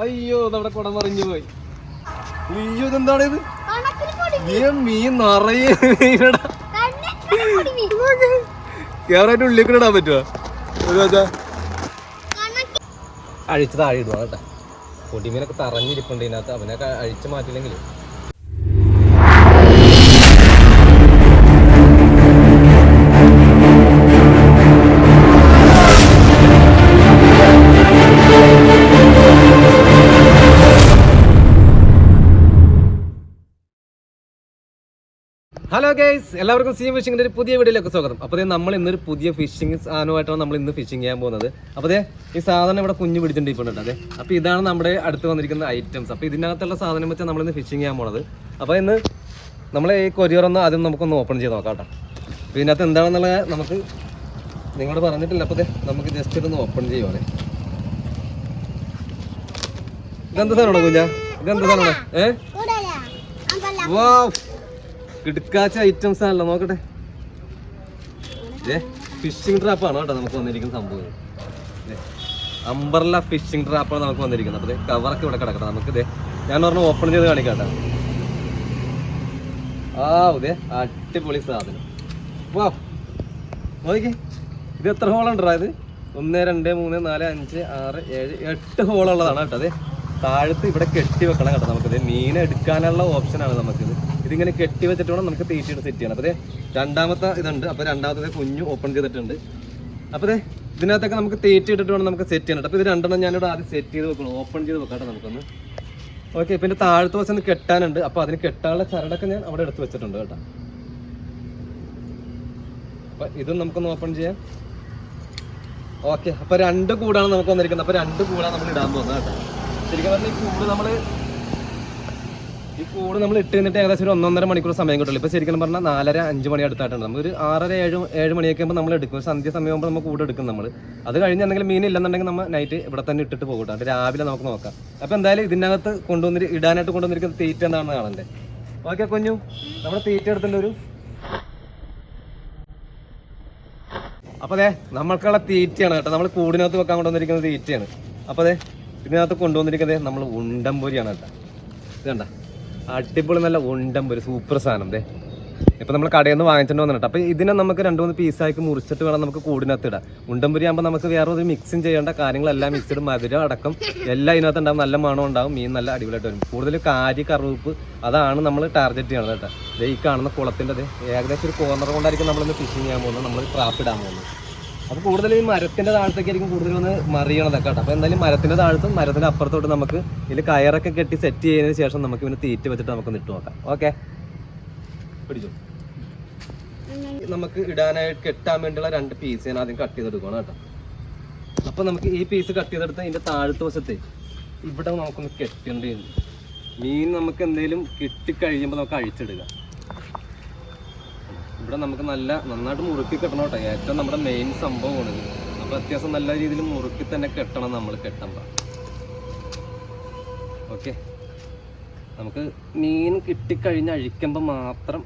അയ്യോ നമ്മുടെ കുടം മറിഞ്ഞു പോയി. അയ്യോ ഇതെന്താണ് ഇത്? മീൻ നിറയെ കേറായിട്ട് ഉള്ളിൽ കൂടെ ഇടാൻ പറ്റുമോ? അഴിച്ച് താഴെ ഇടുക കേട്ടാ. പൊടിമീനൊക്കെ തറഞ്ഞിരിപ്പുണ്ട് ഇതിനകത്ത്. അവനൊക്കെ അഴിച്ച് മാറ്റില്ലെങ്കിൽ ഹലോ ഗൈസ്, എല്ലാവർക്കും സീം ഫിഷിങ്ങിന്റെ ഒരു പുതിയ വീഡിയോയിലേക്ക് സ്വാഗതം. അപ്പോൾ നമ്മൾ ഇന്നൊരു പുതിയ ഫിഷിംഗ് സാധനമായിട്ടാണ് നമ്മൾ ഇന്ന് ഫിഷിംഗ് ചെയ്യാൻ പോകുന്നത്. അപ്പോൾ ഈ സാധനം ഇവിടെ കുഞ്ഞു പിടിച്ചിട്ടുണ്ട്. അതെ, അപ്പോൾ ഇതാണ് നമ്മുടെ അടുത്ത് വന്നിരിക്കുന്ന ഐറ്റംസ്. അപ്പോൾ ഇതിനകത്തുള്ള സാധനം വെച്ചാൽ നമ്മളിന്ന് ഫിഷിംഗ് ചെയ്യാൻ പോകുന്നത്. അപ്പോൾ ഇന്ന് നമ്മൾ ഈ കൊരിയറൊന്ന് ആദ്യം നമുക്കൊന്ന് ഓപ്പൺ ചെയ്ത് നോക്കാം കേട്ടോ. അപ്പോൾ ഇതിനകത്ത് എന്താണെന്നുള്ള നമുക്ക് നിങ്ങളോട് പറഞ്ഞിട്ടില്ല. അപ്പോൾ നമുക്ക് ജസ്റ്റ് ഇതൊന്ന് ഓപ്പൺ ചെയ്യുവാണ്. ഇതെന്താ സാധനമാണോ കുഞ്ഞാ? ഇതെന്താ സാധനമാണ്? വാവ്, കിടക്കാച്ച ഐറ്റംസ് ആണല്ലോ. നോക്കട്ടെ, ഫിഷിംഗ് ട്രാപ്പാണ് കേട്ടോ നമുക്ക് വന്നിരിക്കുന്ന സംഭവം. അംബ്രല്ല ഫിഷിംഗ് ട്രാപ്പാണ് നമുക്ക് വന്നിരിക്കുന്നത്. അപ്പൊ കവറൊക്കെ ഇവിടെ കിടക്കട്ടെ. നമുക്ക് ഞാൻ പറഞ്ഞ ഓപ്പൺ ചെയ്ത് കാണിക്കാട്ടെ. അതെ, അടിപൊളി സാധനം. വാ നോക്കിക്കേ, ഇത് എത്ര ഹോളുണ്ടോ? ഇത് 1 2 3 4 5 6 7 8 ഹോളുള്ളതാണ് കേട്ടോ. അതെ, താഴത്ത് ഇവിടെ കെട്ടി വെക്കണം കേട്ടോ. നമുക്കിത് മീനെ എടുക്കാനുള്ള ഓപ്ഷനാണ് നമുക്കിത്. ഇതിങ്ങനെ കെട്ടി വെച്ചിട്ട് വേണം നമുക്ക് തീറ്റിയിട്ട് സെറ്റ് ചെയ്യണം. അപ്പോൾ രണ്ടാമത്തെ ഇതുണ്ട്. അപ്പോൾ രണ്ടാമത്തെ കുഞ്ഞു ഓപ്പൺ ചെയ്തിട്ടുണ്ട്. അപ്പോൾ ഇതിനകത്തൊക്കെ നമുക്ക് തീറ്റി ഇട്ടിട്ട് വേണം നമുക്ക് സെറ്റ് ചെയ്യാനായിട്ട്. അപ്പോൾ ഇത് രണ്ടെണ്ണം ഞാനിവിടെ ആദ്യം സെറ്റ് ചെയ്ത് വെക്കണം, ഓപ്പൺ ചെയ്ത് വെക്കാട്ടെ നമുക്കൊന്ന്. ഓക്കെ, പിന്നെ താഴത്തെ വശം ഒന്ന് കെട്ടാനുണ്ട്. അപ്പോൾ അതിന് കെട്ടാനുള്ള ചരടൊക്കെ ഞാൻ അവിടെ എടുത്ത് വെച്ചിട്ടുണ്ട് കേട്ടോ. അപ്പോൾ ഇതും നമുക്കൊന്ന് ഓപ്പൺ ചെയ്യാം. ഓക്കെ, അപ്പോൾ 2 കൂടാണ് നമുക്ക് വന്നിരിക്കുന്നത്. അപ്പോൾ 2 കൂടാണ് നമ്മൾ ഇടാൻ പോകുന്നത് കേട്ടോ. ശരിക്കും പറഞ്ഞാൽ ഈ കൂട് നമ്മൾ ഇട്ട് കഴിഞ്ഞിട്ട് ഏകദേശം ഒരു 1-1.5 മണിക്കൂർ സമയം കിട്ടുള്ളൂ. ഇപ്പോൾ ശരിക്കും പറഞ്ഞാൽ 4:30 5 മണി അടുത്തായിട്ടുണ്ട്. നമുക്കൊരു 6:30 7 മണിയൊക്കെ ആകുമ്പോൾ നമ്മൾ എടുക്കും. സന്ധ്യ സമയമാകുമ്പോൾ നമ്മൾ കൂട് എടുക്കും നമ്മൾ. അത് കഴിഞ്ഞ് എന്തെങ്കിലും മീൻ ഇല്ലെന്നുണ്ടെങ്കിൽ നമ്മൾ നൈറ്റ് ഇവിടെ തന്നെ ഇട്ടിട്ട് പോകട്ടെ. അത് രാവിലെ നമുക്ക് നോക്കാം. അപ്പോൾ എന്തായാലും ഇതിനകത്ത് ഇടാനായിട്ട് കൊണ്ടുവന്നിരിക്കുന്ന തീറ്റ എന്താണെന്ന് കാണണ്ടേ. ഓക്കെ കുഞ്ഞു, നമ്മുടെ തീറ്റ എടുത്തിട്ടൊരു അപ്പോൾ നമ്മൾക്കുള്ള തീറ്റയാണ് കേട്ടോ. നമ്മൾ കൂടിനകത്ത് വെക്കാൻ കൊണ്ടുവന്നിരിക്കുന്ന തീറ്റയാണ്. അപ്പോൾ ഇതിനകത്ത് കൊണ്ടുവന്നിരിക്കുന്നത് നമ്മൾ ഉണ്ടംപൊരിയാണ് കേട്ടോ. ഇത് കണ്ട, അടിപൊളി നല്ല ഉണ്ടംപൊരി, സൂപ്പർ സാധനം. ഇപ്പം നമ്മൾ കടയിൽ നിന്ന് വാങ്ങിച്ചിട്ട് വന്നിട്ട്. അപ്പോൾ ഇതിനെ നമുക്ക് 2-3 പീസാക്കി മുറിച്ചിട്ട് വേണം നമുക്ക് കൂടിനകത്ത് ഇടാം. ഉണ്ടംപൊരി ആകുമ്പോൾ നമുക്ക് വേറെ ഒരു മിക്സിങ് ചെയ്യേണ്ട കാര്യങ്ങളെല്ലാം മിക്സ്ഡ്, മധുരം അടക്കം എല്ലാം ഇതിനകത്ത് ഉണ്ടാവും. നല്ല മണം ഉണ്ടാവും, മീൻ നല്ല അടിപൊളിയായിട്ട് വരും. കൂടുതൽ കാരി കറുവപ്പ് അതാണ് നമ്മൾ ടാർഗറ്റ് ചെയ്യണത് കേട്ടോ. ഈ കാണുന്ന കുളത്തിൻ്റെ ഏകദേശം ഒരു കോർണർ കൊണ്ടായിരിക്കും നമ്മളിന്ന് ഫിഷിങ് ചെയ്യാൻ പോകുന്നത്, നമ്മൾ ട്രാപ്പ് ഇടാൻ പോകുന്നത്. അപ്പോൾ കൂടുതൽ ഈ മരത്തിൻ്റെ താഴത്തേക്കായിരിക്കും കൂടുതൽ ഒന്ന് മറിയണതൊക്കെ കേട്ടോ. അപ്പോൾ എന്തായാലും മരത്തിൻ്റെ താഴത്തും മരത്തിൻ്റെ അപ്പുറത്തോട്ട് നമുക്ക് ഇതിൽ കയറൊക്കെ കെട്ടി സെറ്റ് ചെയ്തതിന് ശേഷം നമുക്ക് ഇവന് തീറ്റ വെച്ചിട്ട് നമുക്ക് ഇട്ട് നോക്കാം. ഓക്കെ, പിടിച്ചു. നമുക്ക് ഇടാനായിട്ട് കെട്ടാൻ വേണ്ടിയുള്ള 2 പീസ് ഞാൻ ആദ്യം കട്ട് ചെയ്തെടുക്കണം കേട്ടോ. അപ്പോൾ നമുക്ക് ഈ പീസ് കട്ട് ചെയ്തെടുത്ത് ഇതിൻ്റെ താഴത്തെ വശത്തെ ഇവിടെ നമുക്കൊന്ന് കെട്ടേണ്ടതുണ്ട്. മീൻ നമുക്ക് എന്തെങ്കിലും കിട്ടിക്കഴിയുമ്പോൾ നമുക്ക് അഴിച്ചെടുക്കുക. ഇവിടെ നമുക്ക് നന്നായിട്ട് മുറുക്കി കെട്ടണം കേട്ടോ. ഏറ്റവും നമ്മുടെ മെയിൻ സംഭവമാണ് ഇത്. അപ്പോൾ അത്യാവശ്യം നല്ല രീതിയിൽ മുറുക്കി തന്നെ കെട്ടണം നമ്മൾ കെട്ടുമ്പോൾ. ഓക്കെ, നമുക്ക് മീൻ കിട്ടിക്കഴിഞ്ഞ് അഴിക്കുമ്പോൾ മാത്രം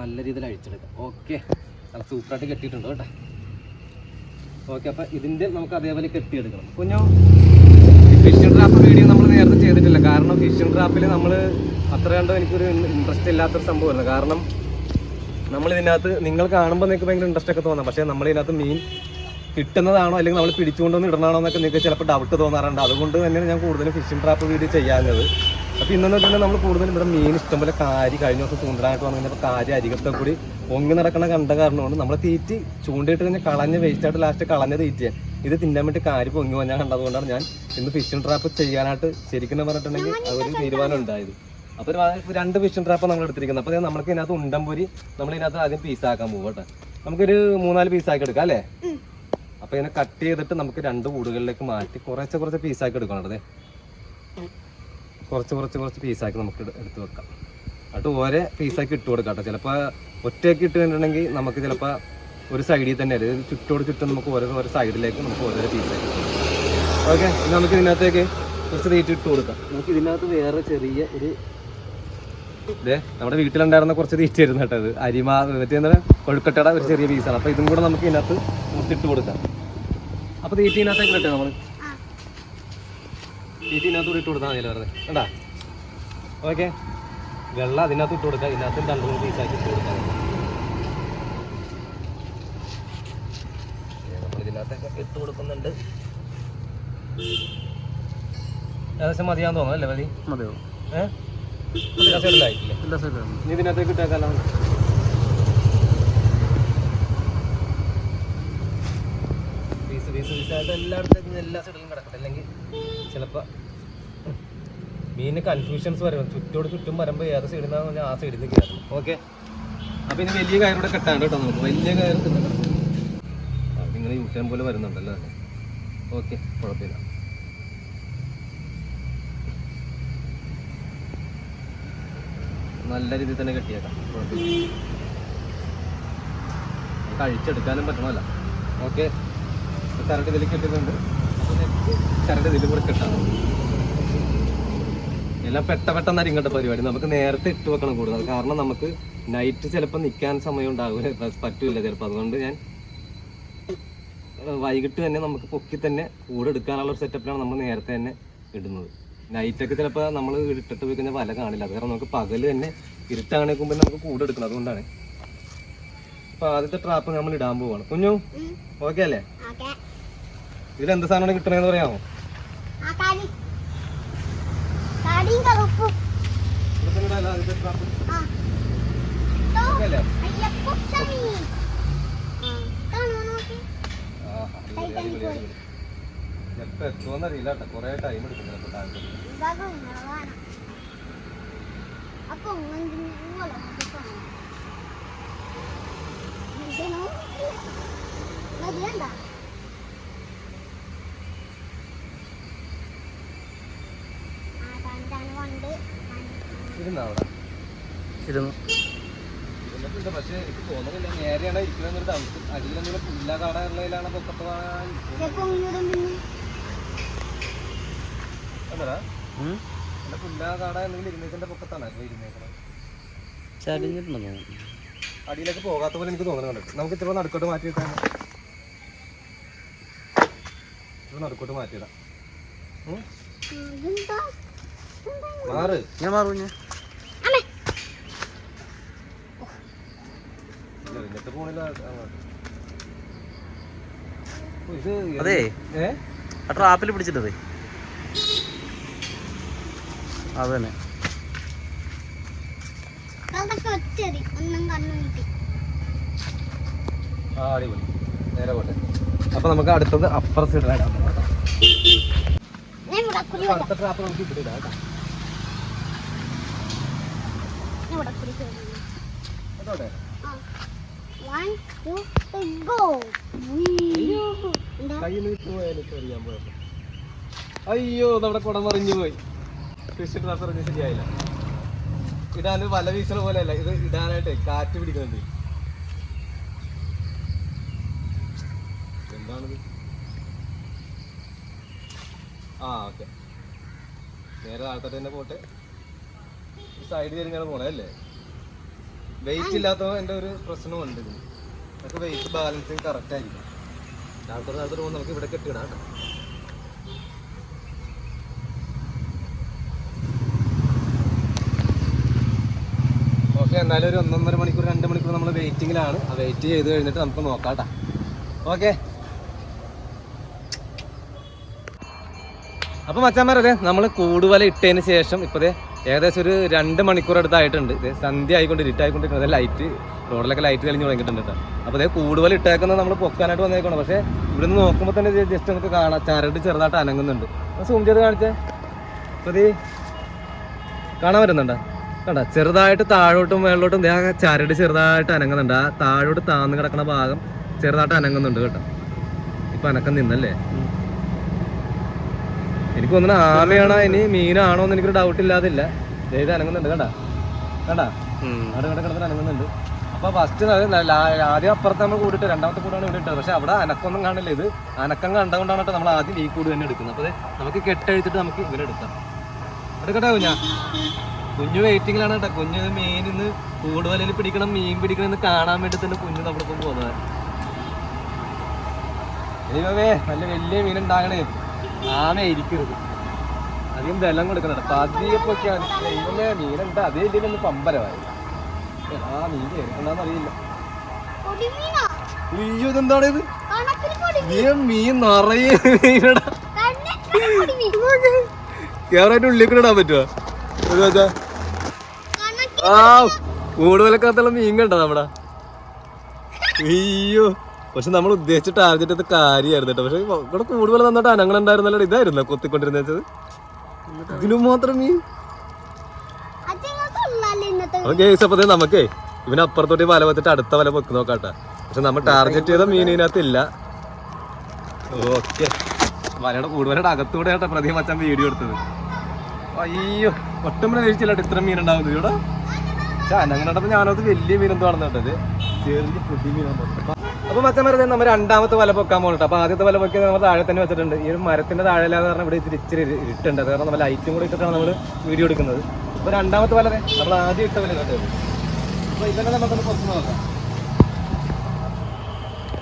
നല്ല രീതിയിൽ അഴിച്ചെടുക്കാം. ഓക്കെ, നല്ല സൂപ്പറായിട്ട് കെട്ടിയിട്ടുണ്ട് കേട്ടോ. ഓക്കെ, അപ്പോൾ ഇതിൻ്റെ നമുക്ക് അതേപോലെ കെട്ടിയെടുക്കണം. കുഞ്ഞോ, ഫിഷിംഗ് ട്രാപ്പ് വീഡിയോ നമ്മൾ നേരത്തെ ചെയ്തിട്ടില്ല. കാരണം ഫിഷിംഗ് ട്രാപ്പിൽ നമ്മൾ അത്ര കണ്ടോ എനിക്കൊരു ഇൻട്രസ്റ്റ് ഇല്ലാത്തൊരു സംഭവമായിരുന്നു. കാരണം നമ്മളിതിനകത്ത് നിങ്ങൾ കാണുമ്പോൾ നിങ്ങൾക്ക് ഭയങ്കര ഇൻട്രസ്റ്റ് ഒക്കെ തോന്നാം. പക്ഷേ നമ്മളിതിനകത്ത് മീൻ കിട്ടുന്നതാണോ അല്ലെങ്കിൽ നമ്മൾ പിടിച്ചുകൊണ്ടൊന്ന് ഇടണമാണോ എന്നൊക്കെ നിങ്ങൾക്ക് ചിലപ്പോൾ ഡൗട്ട് തോന്നാറുണ്ട്. അതുകൊണ്ട് തന്നെയാണ് ഞാൻ കൂടുതലും ഫിഷിംഗ് ട്രാപ്പ് വീഡിയോ ചെയ്യാഞ്ഞത്. അപ്പോൾ ഇന്നെന്ന് വെച്ചാൽ നമ്മൾ കൂടുതലും ഇവിടെ മീൻ ഇഷ്ടംപോലെ കാരി കഴിഞ്ഞ ദിവസം ചൂണ്ടനായിട്ട് വന്നു കഴിഞ്ഞപ്പോൾ കാരി അരികത്തെ കൂടി പൊങ്ങി നടക്കണ കണ്ട കാരണമാണ് നമ്മൾ തീറ്റി ചൂണ്ടയിട്ട് കഴിഞ്ഞാൽ കളഞ്ഞ് വേസ്റ്റായിട്ട് ലാസ്റ്റ് കളഞ്ഞ തീറ്റിയാണ്. ഇത് തിന്നാൻ വേണ്ടി കാരി പൊങ്ങി വന്നാൽ കണ്ടതുകൊണ്ടാണ് ഞാൻ ഇന്ന് ഫിഷിംഗ് ട്രാപ്പ് ചെയ്യാനായിട്ട് ശരിക്കും പറഞ്ഞിട്ടുണ്ടെങ്കിൽ ഒരു തീരുമാനം ഉണ്ടായത്. അപ്പോൾ 2 ഫിഷിംഗ് ട്രാപ്പ് നമ്മൾ എടുത്തിരിക്കുന്നത്. അപ്പോൾ നമുക്ക് ഇതിനകത്ത് ഉണ്ടംപൊരി നമ്മളിതിനകത്ത് ആദ്യം പീസാക്കാൻ പോകും കേട്ടോ. നമുക്കൊരു 3-4 പീസാക്കി എടുക്കാം അല്ലേ. അപ്പോൾ ഇതിനെ കട്ട് ചെയ്തിട്ട് നമുക്ക് 2 കൂടുകളിലേക്ക് മാറ്റി കുറച്ച് പീസാക്കി എടുക്കണം. കുറച്ച് പീസാക്കി നമുക്ക് എടുത്ത് വെക്കാം. എന്നിട്ട് ഓരോ പീസാക്കി ഇട്ട് കൊടുക്കാം കേട്ടോ. ചിലപ്പോൾ ഒറ്റയ്ക്ക് ഇട്ട് കഴിഞ്ഞിട്ടുണ്ടെങ്കിൽ നമുക്ക് ചിലപ്പോൾ ഒരു സൈഡിൽ തന്നെ ചുറ്റും നമുക്ക് ഓരോ സൈഡിലേക്ക് നമുക്ക് ഓരോ പീസാക്കി ഇട്ട് കൊടുക്കാം. ഓക്കെ, നമുക്ക് ഇതിനകത്തേക്ക് കുറച്ച് തീറ്റി ഇട്ട് കൊടുക്കാം. നമുക്ക് ഇതിനകത്ത് വേറെ ചെറിയ ഒരു നമ്മുടെ വീട്ടിലുണ്ടായിരുന്ന കുറച്ച് തീറ്റ ആയിരുന്നു കേട്ടോ. അത് അരിമ മറ്റേ കൊഴുക്കട്ടയുടെ ഒരു ചെറിയ പീസാണ്. അപ്പോൾ ഇതും കൂടെ നമുക്ക് ഇതിനകത്ത് മുട്ടിട്ട് കൊടുക്കാം. അപ്പോൾ തീറ്റ ഇതിനകത്തേക്ക് കേട്ടോ നമ്മൾ. തീറ്റി ഇതിനകത്തൂടെ ഇട്ട് കൊടുത്താൽ മതിയല്ലോ വെറുതെ കണ്ടാ. ഓക്കെ, വെള്ളം അതിനകത്ത് ഇട്ട് കൊടുക്കുക. ഇതിനകത്ത് 2-3 പീസാക്കി ഇട്ട് കൊടുക്കാം. നമ്മൾ ഇതിനകത്തൊക്കെ ഇട്ട് കൊടുക്കുന്നുണ്ട്. ഏകദേശം മതിയാന്ന് തോന്നുന്നു അല്ലേ? മതിയോ? എല്ലാ സൈഡിലായിട്ടില്ല. എല്ലാ സൈഡിലും ഇനി ഇതിനകത്തേക്ക് ഇട്ടേക്കാലോ. എല്ലായിടത്തേക്കും എല്ലാ സൈഡിലും കിടക്കട്ടെ, അല്ലെങ്കിൽ ചിലപ്പോൾ മീനിന് കൺഫ്യൂഷൻസ് വരും. ചുറ്റും വരുമ്പോൾ ഏത് സൈഡിൽ നിന്നാന്ന് പറഞ്ഞാൽ ആ സൈഡിൽ നിന്ന് കയറണം. ഓക്കെ, അപ്പോൾ ഇനി വലിയ കയറൂടെ കെട്ടാണ്ട് കേട്ടോ. നമുക്ക് വലിയ കയറ് അതിങ്ങനെ യൂസ് ചെയ്യാൻ പോലെ വരുന്നുണ്ടല്ലോ. ഓക്കെ, കുഴപ്പമില്ല. നല്ല രീതിയിൽ തന്നെ കെട്ടിയേക്കാം, കുഴപ്പമില്ല. നമുക്ക് അഴിച്ചെടുക്കാനും പറ്റണമല്ല. ഓക്കെ, കറണ്ട് ഇതിൽ കെട്ടിയിട്ടുണ്ട്. കറണ്ട് ഇതിൽ കൂടെ കെട്ടാം. എല്ലാം പെട്ടെന്ന് ഇങ്ങോട്ട് പരിപാടി. നമുക്ക് നേരത്തെ ഇട്ട് വെക്കണം കൂടുതൽ. കാരണം നമുക്ക് നൈറ്റ് ചിലപ്പോൾ നിൽക്കാൻ സമയം ഉണ്ടാവില്ല, പറ്റൂല ചിലപ്പോൾ. അതുകൊണ്ട് ഞാൻ വൈകിട്ട് തന്നെ നമുക്ക് പൊക്കി തന്നെ കൂടെ എടുക്കാനുള്ള ഒരു സെറ്റപ്പിലാണ് നമ്മൾ നേരത്തെ തന്നെ ഇടുന്നത്. നൈറ്റൊക്കെ ചിലപ്പോൾ നമ്മൾ ഇട്ടിട്ട് പോയി കഴിഞ്ഞാൽ വല കാണില്ല. അത് കാരണം നമുക്ക് പകല് തന്നെ ഇരുട്ടാണേക്കുമ്പോൾ നമുക്ക് കൂടെ എടുക്കണം. അതുകൊണ്ടാണ്. അപ്പോൾ ആദ്യത്തെ ട്രാപ്പ് നമ്മൾ ഇടാൻ പോവാണ്. കുഞ്ഞു ഓക്കെ അല്ലേ? ഇതിലെന്ത് സാധനമാണ് കിട്ടണേന്ന് പറയാമോ? എപ്പോ എത്തുമെന്നറിയില്ല കേട്ടോ, കൊറേ ടൈം എടുക്കും. പക്ഷെ എനിക്ക് തോന്നുന്നില്ല നേരെയാണ് ഇരിക്കുന്നൊരു ഡൗട്ട്. അടിയിലെന്തെങ്കിലും പുല്ല കാടുള്ളതിലാണ് പൊക്കത്ത് എന്താ പുല്ല കാട എന്തെങ്കിലും ഇരുന്നേക്കിന്റെ പൊക്കത്താണ് ഇരുന്നേക്കണം. അടിയിലേക്ക് പോകാത്ത പോലെ എനിക്ക് തോന്നുന്നുണ്ട്. നമുക്ക് ഇത്ര നടുക്കോട്ട് മാറ്റിയിട്ടാണ്. നടുക്കോട്ട് മാറ്റിയിടാം. മാറ്, ഞാൻ മാറൂ. ഞാൻ അതെ ട്രാപ്പിൽ പിടിച്ചിട്ടത് അതന്നെ. ആ അടിപൊളി, നേരെ പോട്ടെ. അപ്പൊ നമുക്ക് അടുത്തത് അപ്പർ സൈഡിലായിട്ടാണ്. അടുത്ത ട്രാപ്പ് നമുക്ക് ഇവിടെ ഇടാം കേട്ടോ. അയ്യോ, നമ്മുടെ കുടം മറിഞ്ഞു പോയി. ഫിഷ് ട്രാപ്പ് എറിഞ്ഞ് ശരിയായില്ല. ഇടാൻ വല വീശണ പോലെ അല്ല, ഇത് ഇടാനായിട്ട് കാറ്റ് പിടിക്കുന്നുണ്ട്. എന്താണിത്? ആ ഓക്കെ, നേരെ താഴത്തോട്ട് തന്നെ പോട്ടെ. സൈഡിൽ ഇങ്ങനെ പോണേ അല്ലേ? വെയിറ്റ് ഇല്ലാത്ത എൻ്റെ ഒരു പ്രശ്നമുണ്ട്. ഇതിന് നമുക്ക് വെയിറ്റ് ബാലൻസിങ് കറക്റ്റ് ആയിരിക്കും. താഴത്തോട്ട് പോകുമ്പോൾ നമുക്ക് ഇവിടെ കെട്ടിയിടാം കേട്ടോ. ഓക്കെ, എന്നാലും ഒരു 1.5 മണിക്കൂർ 2 മണിക്കൂർ നമ്മൾ വെയിറ്റിങ്ങിലാണ്. ആ വെയിറ്റ് ചെയ്ത് കഴിഞ്ഞിട്ട് നമുക്ക് നോക്കാം കേട്ടോ. ഓക്കെ, അപ്പോൾ മച്ചാന്മാരതെ നമ്മൾ കൂടുവല ഇട്ടതിന് ശേഷം ഇപ്പോഴേ ഏകദേശം ഒരു 2 മണിക്കൂർ അടുത്തായിട്ടുണ്ട്. ഇത് സന്ധ്യ ആയിക്കൊണ്ട് ഇരുട്ടായിക്കൊണ്ടിരിക്കുന്നത്. ലൈറ്റ് റോഡിലൊക്കെ ലൈറ്റ് തെളിഞ്ഞ് തുടങ്ങിയിട്ടുണ്ട് കേട്ടോ. അപ്പോൾ അതേ കൂടുതൽ ഇട്ടേക്കുന്നത് നമ്മൾ പൊക്കാനായിട്ട് വന്നേക്കണം. പക്ഷേ ഇവിടെ നിന്ന് നോക്കുമ്പോൾ തന്നെ ജസ്റ്റ് നമുക്ക് കാണാം, ചരട് ചെറുതായിട്ട് അനങ്ങുന്നുണ്ട്. സൂം ചെയ്ത് കാണിച്ചേ. അപ്പോൾ ഇത് കാണാൻ വരുന്നുണ്ടോ? കണ്ട ചെറുതായിട്ട് താഴോട്ടും മേളിലോട്ടും ചരട് ചെറുതായിട്ട് അനങ്ങുന്നുണ്ട്. ആ താഴോട്ട് താന്ന് കിടക്കുന്ന ഭാഗം ചെറുതായിട്ട് അനങ്ങുന്നുണ്ട് കേട്ടോ. ഇപ്പം അനക്കം നിന്നല്ലേ? എനിക്ക് തോന്നുന്നു ആമയാണോ ഇനി മീനാണോ എന്ന് എനിക്കൊരു ഡൗട്ട് ഇല്ലാതില്ല. ഇത് അനങ്ങുന്നുണ്ട് കണ്ടാ അവിടെ കിടന്നിട്ട് അനങ്ങുന്നുണ്ട്. അപ്പോൾ ഫസ്റ്റ് ആദ്യം അപ്പുറത്ത് നമ്മൾ കൂടിയിട്ട് രണ്ടാമത്തെ കൂടാണ് ഇവിടെ ഇട്ടത്. പക്ഷെ അവിടെ അനക്കൊന്നും കാണില്ല. ഇത് അനക്കം കണ്ടുകൊണ്ടാണ് കേട്ടോ നമ്മൾ ആദ്യം ഈ കൂട് തന്നെ എടുക്കുന്നത്. അപ്പോൾ നമുക്ക് കെട്ടഴിച്ചിട്ട് നമുക്ക് ഇവരെ എടുക്കാം. എടുക്കട്ടെ കുഞ്ഞു വെയിറ്റിങ്ങിലാണ് കേട്ടോ. കുഞ്ഞ് മീനിന്ന് കൂടുവലയിൽ പിടിക്കണം, മീൻ പിടിക്കണം എന്ന് കാണാൻ വേണ്ടി തന്നെ കുഞ്ഞ് നമ്മുടെ ഒപ്പം പോകുന്നത്. ദൈവമേ, നല്ല വലിയ മീനുണ്ടാകണേ. ആമ ഇരിക്കരുത്. അധികം വെള്ളം കൊടുക്കുന്നുണ്ട്. പതിയെപ്പൊക്കെയാണ് മീനുണ്ട്. അതേ ഇതിലൊന്ന് പമ്പരമായി. ആ മീൻ എന്താണെന്ന് അറിയില്ല. അയ്യോ ഇതെന്താണ് ഇത്? മീൻ നിറയെ മീനടാ. കേറായിട്ട് ഉള്ളിൽ കൂടെ ഇടാൻ പറ്റുമോ? ആ കൂടുതലൊക്കത്തുള്ള മീൻ കണ്ടോ നമ്മടെ? അയ്യോ പക്ഷെ നമ്മൾ ഉദ്ദേശിച്ച ടാർഗറ്റ് അത് കാര്യമായിരുന്നു കേട്ടോ. പക്ഷെ ഇവിടെ കൂടുതൽ നന്നായിട്ട് അനങ്ങളുണ്ടായിരുന്നല്ലോ. ഇതായിരുന്നു കൊത്തിക്കൊണ്ടിരുന്ന വെച്ചത്. ഇതിലും മാത്രം മീൻ. അപ്പൊ നമുക്കേ ഇവന് അപ്പുറത്തോട്ട് വല വെച്ചിട്ട് അടുത്ത വല വെക്ക് നോക്കാട്ടെ. പക്ഷെ നമ്മൾ ടാർഗറ്റ് ചെയ്ത മീനിനകത്ത് ഇല്ല. ഓക്കെ വലയുടെ കൂടുതലായിട്ട് അകത്തൂടെ ആട്ടെ പ്രതി മച്ചാൻ വീഡിയോ എടുത്തത്. അയ്യോ ഒട്ടും പ്രതീക്ഷിച്ചില്ല ഇത്ര മീൻ ഉണ്ടാവുന്നത് ഇവിടെ. പക്ഷെ അനങ്ങനടപ്പം ഞാനത് വലിയ മീൻ എന്തോ ആണെന്ന് കേട്ടത്. ചെറിയ പൊടി മീനാണ്. അപ്പൊ മച്ചാൻ പറഞ്ഞത് നമ്മൾ രണ്ടാമത്തെ വല പൊക്കാൻ പോകട്ടെ. അപ്പൊ ആദ്യത്തെ വല പൊക്കിയത് നമ്മൾ താഴെ തന്നെ വെച്ചിട്ടുണ്ട്. ഈ ഒരു മരത്തിന്റെ താഴെല്ലാതെ കാരണം ഇവിടെ ഇച്ചിരി ഇട്ടുണ്ട്. അത് കാരണം നമ്മൾ ലൈറ്റും കൂടി ഇട്ടിട്ടാണ് നമ്മൾ വീഡിയോ എടുക്കുന്നത്. അപ്പൊ രണ്ടാമത്തെ വല നമ്മൾ ആദ്യം ഇട്ട വല കണ്ടത്. അപ്പൊ ഇതന്നെ നമുക്കൊന്ന് പുറത്ത് നോക്കാം.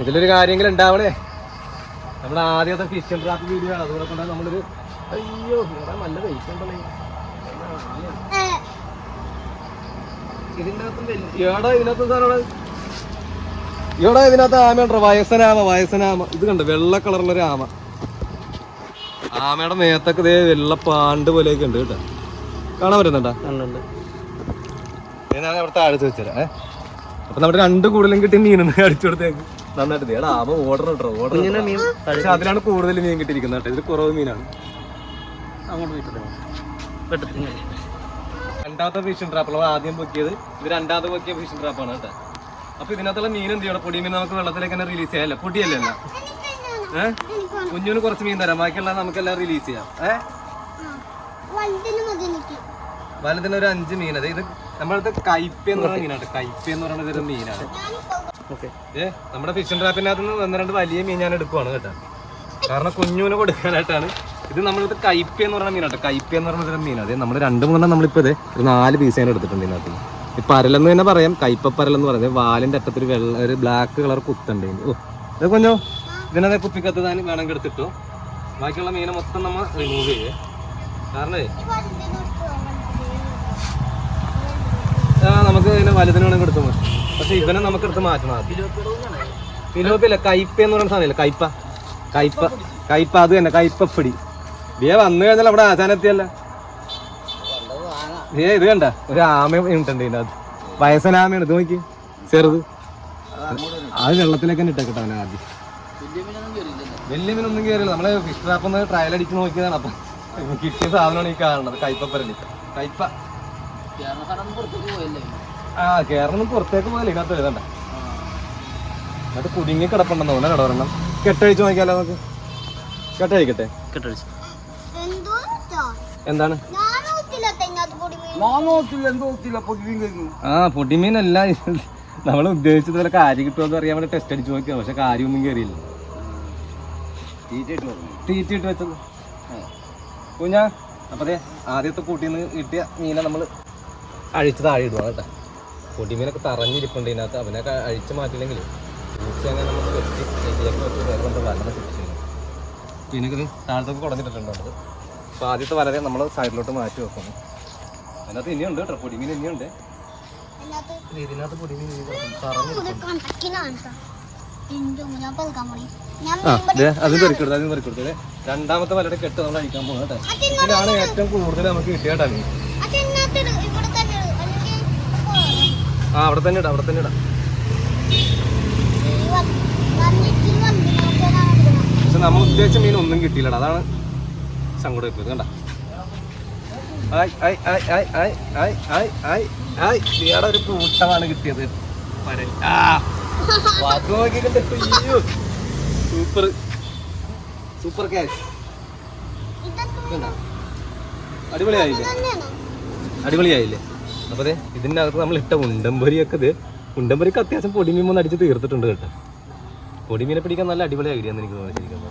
ഇതിലൊരു കാര്യങ്ങൾ ഉണ്ടാവണേ. നമ്മുടെ ആദ്യത്തെ ഫിഷ് ആൻഡ് ട്രാപ്പ് വീഡിയോ ആണ്. അതുകൂടെ കൊണ്ടാണ് നമ്മളൊരു അയ്യോ നല്ല വെയിറ്റ് ഉണ്ടല്ലേ ഇതിൻ്റെ അകത്തും ഏടാ ഇതിനകത്ത് സാധനം. ഇവിടെ ഇതിനകത്ത് ആമയുണ്ടോ? വയസ്സനാമ. ഇത് കണ്ടോ വെള്ള കളറുള്ളൊരു ആമ. ആമയുടെ മേത്തൊക്കെ ഇതേ വെള്ള പാണ്ട് പോലെയൊക്കെ ഉണ്ട് കേട്ടോ. കാണാൻ പറ്റുന്നുണ്ടോ? ഞാൻ അവിടെ താഴ്ച വെച്ചുതരാം. അപ്പൊ നമ്മുടെ രണ്ട് കൂടുതലും കിട്ടിയ മീനൊന്ന് അടിച്ചു കൊടുത്തേക്ക് നന്നായിട്ട്. ഏടാ ആമ ഓർഡർ ഇട്ടോ. ഓർഡർ പക്ഷെ അതിലാണ് കൂടുതൽ മീൻ കിട്ടിയിരിക്കുന്നത് കേട്ടോ. ഇതിൽ കുറവ് മീനാണ്. രണ്ടാമത്തെ ഫിഷിംഗ് ട്രാപ്പ് ആദ്യം പൊക്കിയത്. ഇത് രണ്ടാമത്തെ പൊക്കിയ ഫിഷിംഗ് ട്രാപ്പാണ് കേട്ടോ. അപ്പൊ ഇതിനകത്തുള്ള മീൻ എന്ത് ചെയ്യണം? പൊടി മീൻ നമുക്ക് വെള്ളത്തിലേക്ക് തന്നെ റിലീസ് ചെയ്യാം. പൊടിയല്ലേ കുഞ്ഞിന് കുറച്ച് മീൻ തരാം. ബാക്കിയുള്ള നമുക്കെല്ലാം റിലീസ് ചെയ്യാം. വലുതിന് ഒരു 5 മീൻ. ഇത് നമ്മളടുത്ത് കയ്പ എന്ന് പറയുന്ന മീനാണ്. കയ്പ എന്ന് പറയുന്നത് ഒരു മീനാണ്. നമ്മുടെ ഫിഷിംഗ് ട്രാപ്പിനകത്ത് നിന്ന് 1-2 വലിയ മീൻ ഞാൻ എടുക്കുവാണ് കേട്ടോ. കാരണം കുഞ്ഞുവിന് കൊടുക്കാനായിട്ടാണ്. ഇത് നമ്മളിത് കയ്പ എന്ന് പറയുന്ന മീനാണ്. കയ്പ എന്ന് പറയുന്ന മീൻ. അതെ നമ്മൾ 2-3 നമ്മളിപ്പോ ഒരു 4 പീസ് ഞാൻ എടുത്തിട്ടുണ്ട് ഇതിനകത്ത്. ഈ പരലെന്ന് തന്നെ പറയാം. കയ്പപ്പരലെന്ന് പറയുന്നത് വാലിന്റെ അറ്റത്തൊരു ഒരു ബ്ലാക്ക് കളർ കുത്തുണ്ട്. ഓ അത് കുഞ്ഞോ ഇതിനകത്ത് കുപ്പിക്കത്ത് താൻ വേണമെങ്കിൽ എടുത്തിട്ടോ. ബാക്കിയുള്ള മീനെ മൊത്തം നമ്മൾ റിമൂവ് ചെയ്യേ. കാരണം നമുക്ക് ഇതിനെ വലുതിന് വേണമെങ്കിൽ എടുത്തു മതി. പക്ഷെ ഇവനെ നമുക്ക് എടുത്ത് മാറ്റണം. ഫിലോപ്പില്ല കയ്പ എന്ന് പറയുന്ന സാധനമില്ല. കയ്പ അത് തന്നെ കയ്പപ്പൊടി. വന്നു കഴിഞ്ഞാൽ അവിടെ ആശാനെത്തിയല്ല. ഇത് കണ്ട ഒരു ആമ ഇട്ടുണ്ട് ഇതിനകത്ത്. വയസ്സനാമയാണ്. ഇത് നോക്കി ചെറുത്. അത് വെള്ളത്തിലേക്ക് തന്നെ ഇട്ടേക്കട്ടെ അവനെ ആദ്യം. വലിയ മീനൊന്നും കയറിയില്ല. നമ്മള് ഫിഷ് ട്രാപ്പ് ഒന്ന് ട്രയൽ അടിച്ച് നോക്കിയതാണ്. അപ്പൊ കിട്ടിയ സാധനമാണ് ഈ കാണുന്നത്. കയ്പപ്പരല്. കയ്പ കേരളം പുറത്തേക്ക് പോകല്ലേ ഇതിനകത്ത് എഴുതണ്ട. എന്നിട്ട് കുടുങ്ങി കിടപ്പുണ്ടെന്ന് തോന്നുന്നു. ഇടവരണം കെട്ടഴിച്ച് നോക്കിയാലോ നമുക്ക്. കെട്ടഴിക്കട്ടെ. എന്താണ് പൊടിമീനല്ല. നമ്മൾ ഉദ്ദേശിച്ചതുപോലെ കാര്യം കിട്ടുമെന്ന് അറിയാൻ വേണ്ടി ടെസ്റ്റ് അടിച്ച് നോക്കിയാ. പക്ഷെ കാര്യമൊന്നും കയറിയില്ല. തീറ്റിട്ട് വെച്ചത് കുഞ്ഞാ. അപ്പൊ അതെ ആദ്യത്തെ കൂട്ടിന്ന് കിട്ടിയ മീനെ നമ്മൾ അഴിച്ച് താഴെ ഇടുക കേട്ടോ. പൊടിമീനൊക്കെ തറഞ്ഞിരിപ്പുണ്ട് ഇതിനകത്ത്. അവനൊക്കെ അഴിച്ച് മാറ്റില്ലെങ്കിൽ അങ്ങനെ നമുക്ക് വെച്ച് വലന ശിക്ഷിക്കുന്നു. മീനൊക്കെ താഴത്തൊക്കെ കുടഞ്ഞിട്ടുണ്ടോ. അപ്പോൾ ആദ്യത്തെ വലരെ നമ്മൾ സൈഡിലോട്ട് മാറ്റി വെക്കുന്നു. അതിനകത്ത് ഇനിയുണ്ട് കേട്ടോ. പൊടിമീൻ ഇനിയുണ്ട് ഇതിനകത്ത്. പൊടിമീൻ അത് പെറിക്കൊടുത്തത്. രണ്ടാമത്തെ വലയുടെ കെട്ട് നമ്മൾ അഴിക്കാൻ പോകും കേട്ടോ. ഇതിലാണ് ഏറ്റവും കൂടുതൽ നമുക്ക് കിട്ടിയാട്ടാ മീൻ. അവിടെ തന്നെ ഇടാം. പക്ഷെ നമ്മൾ ഉദ്ദേശിച്ച മീൻ ഒന്നും കിട്ടിയില്ലടാ. അതാണ് സങ്കടം ഇപ്പൊ. കണ്ട ഇയാടെ ഒരു കൂട്ടമാണ് കിട്ടിയത്. Super catch. അടിപൊളിയായില്ലേ? അപ്പൊ അതെ ഇതിൻ്റെ അകത്ത് നമ്മൾ ഇട്ട ഉണ്ടംപൊരിയൊക്കെ ഉണ്ടംപൊരിക്ക് അത്യാവശ്യം പൊടിമീൻ ഒന്ന് അടിച്ച് തീർത്തിട്ടുണ്ട് കേട്ടോ. പൊടിമീനെ പിടിക്കാൻ നല്ല അടിപൊളി ഐഡിയാന്ന് എനിക്ക് തോന്നിയിരിക്കുന്നത്.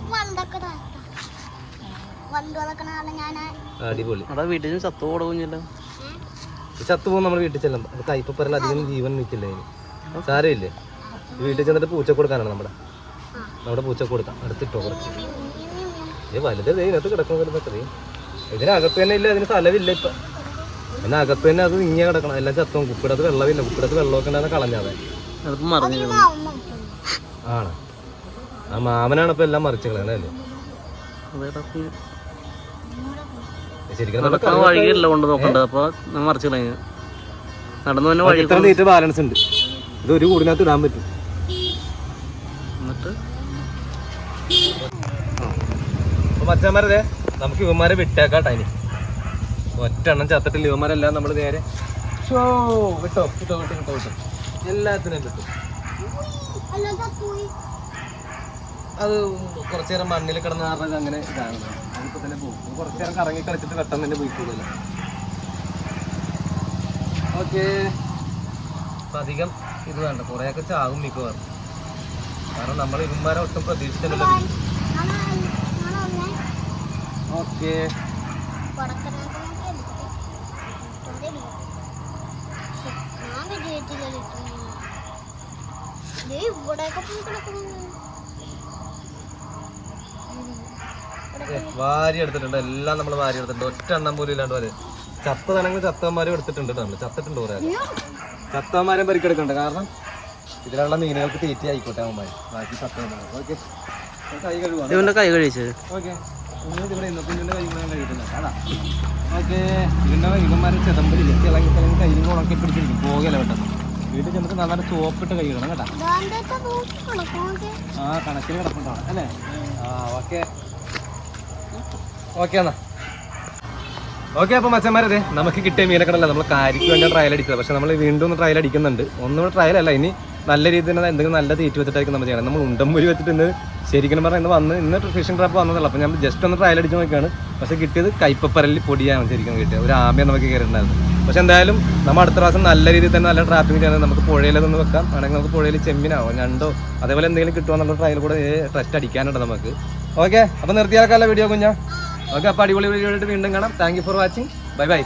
അടിപൊളി. വീട്ടിൽ ചത്തു പോകും നമ്മൾ വീട്ടിൽ ചെല്ലുമ്പോൾ. അത് കയ്പപ്പരൽ അധികം ജീവൻ നിൽക്കില്ല അതിന്. സാരമില്ലേ. വീട്ടിൽ ചെന്നിട്ട് പൂച്ചക്ക് കൊടുക്കാനാണ് നമ്മുടെ പൂച്ചക്ക് കൊടുക്കാം. അടുത്തിട്ടോ കുറച്ച് വലുത് ഇതിനകത്ത് കിടക്കുന്ന ഇതിനകത്ത് തന്നെ ഇല്ല, ഇതിന് സ്ഥലമില്ല ഇപ്പൊ. അതിനകത്ത് തന്നെ അത് ഇങ്ങനെ കിടക്കണം, എല്ലാം ചത്തും. കുപ്പിടത്ത് വെള്ളമില്ല, കുപ്പിടത്ത് വെള്ളമൊക്കെ ഉണ്ടാകുന്ന കളഞ്ഞാതെ ആണ്. ആ മാമനാണ് ഇപ്പൊ എല്ലാം മറിച്ച് കളയണല്ലേ. ശരിക്കും വഴിയല്ല കൊണ്ട് നോക്കണ്ടത്, അപ്പൊ മറിച്ച് കളഞ്ഞ നടന്നു തന്നെ വഴി. ഇത്ര നീറ്റ് ബാലൻസ് ഉണ്ട്, ഇത് ഒരു കൂടിനകത്ത് ഇടാൻ പറ്റും. എന്നിട്ട് അപ്പൊ മച്ചന്മാരെ നമുക്ക് ഇവന്മാരെ വിട്ടേക്കാട്ടാ. ഇനി ഒറ്റ എണ്ണം ചത്തിട്ടില്ല, ഇവന്മാരെല്ലാം നമ്മൾ നേരെ വിട്ടോ വിട്ടോ വിട്ടോ വിട്ടോ വിട്ടോ എല്ലാത്തിനും വിട്ടു. അത് കുറച്ചു നേരം മണ്ണിൽ കിടന്ന് പറഞ്ഞത് അങ്ങനെ ഇതാണ്. അതിപ്പോ തന്നെ പോകും. കുറച്ചു നേരം കറങ്ങി കളിച്ചിട്ട് പെട്ടെന്ന് തന്നെ പോയിക്കൂടല്ലോ. ഓക്കെ, അപ്പൊ അധികം ഇത് വേണ്ട, കുറേയൊക്കെ ചാകും മിക്കവാറും. കാരണം നമ്മൾ ഇവന്മാരെ ഒട്ടും പ്രതീക്ഷിച്ചില്ലല്ലോ. ഓക്കെ, വാരി എടുത്തിട്ടുണ്ട്, എല്ലാം നമ്മൾ വാരി എടുത്തിട്ടുണ്ട്. ഒറ്റ എണ്ണം പോലും ഇല്ലാണ്ട് വരെ ചത്തതാണെങ്കിൽ ചത്തവന്മാരും എടുത്തിട്ടുണ്ട്. നമ്മൾ ചത്തിട്ടുണ്ട് കുറേ. ചത്തവന്മാരും പരിക്കെടുക്കണ്ട, കാരണം ഇതിലുള്ള മീനുകൾക്ക് തീറ്റ ആയിക്കോട്ടെ അവന്മാർ. ബാക്കി ചത്തവന്മാർ. ഓക്കെ, കൈ കഴുകുക. കൈ കഴിച്ചത്. ഓക്കെ, ഇവിടെ ഇന്ന് കുഞ്ഞിൻ്റെ കൈ കഴുകാൻ കഴിയുന്നില്ല. അതാ ഓക്കെ. ഇതിൻ്റെ ഇവന്മാരെ ചെതമ്പലില്ല, കിളങ്ങി കിളങ്ങി കയ്യിൽ ഉണക്കി പിടിച്ചിരിക്കും. പോകല പെട്ടെന്ന് വീട്ടിൽ ചെന്നിട്ട് നന്നായിട്ട് സോപ്പിട്ട് കൈ ഇടണം കേട്ടോ. ആ കണക്കിന് കിടപ്പുണ്ടാണ് അല്ലേ. ആ ഓക്കെ ഓക്കെ എന്നാ. ഓക്കെ, അപ്പോൾ മച്ചന്മാരതെ നമുക്ക് കിട്ടിയ മീനക്കടല്ല നമ്മൾ കാരിക്ക് വേണ്ടി ട്രയൽ അടിച്ചത്. പക്ഷെ നമ്മൾ വീണ്ടും ഒന്ന് ട്രയൽ അടിക്കുന്നുണ്ട്. ഒന്നും ട്രയൽ അല്ല, ഇനി നല്ല രീതിയിൽ എന്തെങ്കിലും നല്ല തീറ്റ് വെച്ചിട്ടായിരിക്കും നമ്മൾ ചെയ്യണം. നമ്മൾ ഉണ്ടമ്പൂരി വെച്ചിട്ട് ഇന്ന് ശരിക്കും പറഞ്ഞാൽ ഇന്ന് ഫിഷിംഗ് ട്രാപ്പ് വന്നതല്ല. അപ്പോൾ നമ്മൾ ജസ്റ്റ് ഒന്ന് ട്രയൽ അടിച്ച് നോക്കിയാണ്. പക്ഷേ കിട്ടിയത് കൈപ്പപ്പരലിൽ പൊടിയാണ് ശരിക്കും കിട്ടിയത്. ഒരു ആമയെ നമുക്ക് കയറിയിട്ടുണ്ടായിരുന്നു. പക്ഷെ എന്തായാലും നമ്മൾ അടുത്ത പ്രാവശ്യം നല്ല രീതിയിൽ തന്നെ നല്ല ട്രാപ്പിംഗ് ചെയ്യണം. നമുക്ക് പുഴയിലതൊന്ന് വെക്കാം, ആണെങ്കിൽ നമുക്ക് പുഴയിൽ ചെമ്മിനാവോ ഞണ്ടോ അതേപോലെ എന്തെങ്കിലും കിട്ടുമെന്നുള്ള ട്രയൽ കൂടെ ടെസ്റ്റ് അടിക്കാനുണ്ട് നമുക്ക്. ഓക്കെ, അപ്പോൾ നിർത്തിയാക്കാനുള്ള വീഡിയോ കുഞ്ഞാ. ഓക്കെ, അപ്പോൾ അടിപൊളി വീഡിയോ ആയിട്ട് വീണ്ടും കാണാം. Thank you for watching. Bye bye.